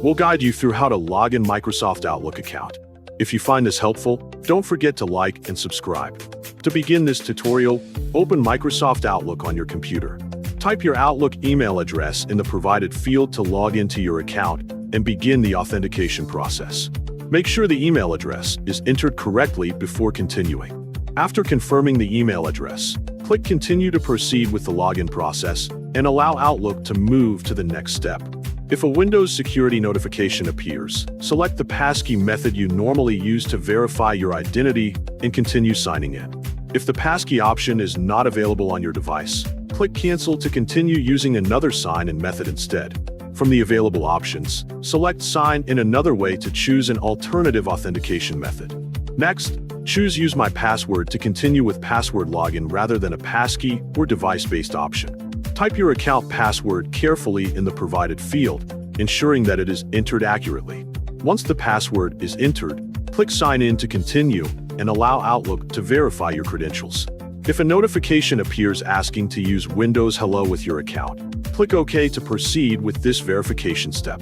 We'll guide you through how to log in Microsoft Outlook account. If you find this helpful, don't forget to like and subscribe. To begin this tutorial, open Microsoft Outlook on your computer. Type your Outlook email address in the provided field to log into your account and begin the authentication process. Make sure the email address is entered correctly before continuing. After confirming the email address, click Continue to proceed with the login process and allow Outlook to move to the next step. If a Windows security notification appears, select the passkey method you normally use to verify your identity and continue signing in. If the passkey option is not available on your device, click Cancel to continue using another sign-in method instead. From the available options, select Sign in another way to choose an alternative authentication method. Next, choose Use My Password to continue with password login rather than a passkey or device-based option. Type your account password carefully in the provided field, ensuring that it is entered accurately. Once the password is entered, click Sign In to continue and allow Outlook to verify your credentials. If a notification appears asking to use Windows Hello with your account, click OK to proceed with this verification step.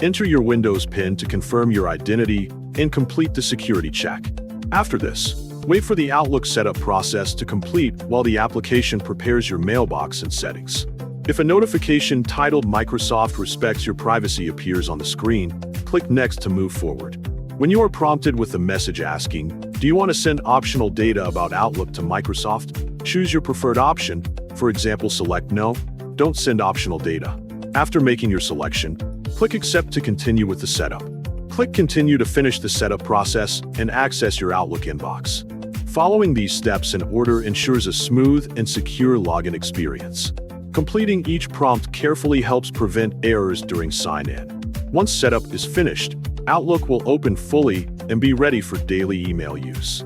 Enter your Windows PIN to confirm your identity and complete the security check. After this, wait for the Outlook setup process to complete while the application prepares your mailbox and settings. If a notification titled Microsoft Respects Your Privacy appears on the screen, click Next to move forward. When you are prompted with a message asking, "Do you want to send optional data about Outlook to Microsoft?" choose your preferred option. For example, select No, don't send optional data. After making your selection, click Accept to continue with the setup. Click Continue to finish the setup process and access your Outlook inbox. Following these steps in order ensures a smooth and secure login experience. Completing each prompt carefully helps prevent errors during sign-in. Once setup is finished, Outlook will open fully and be ready for daily email use.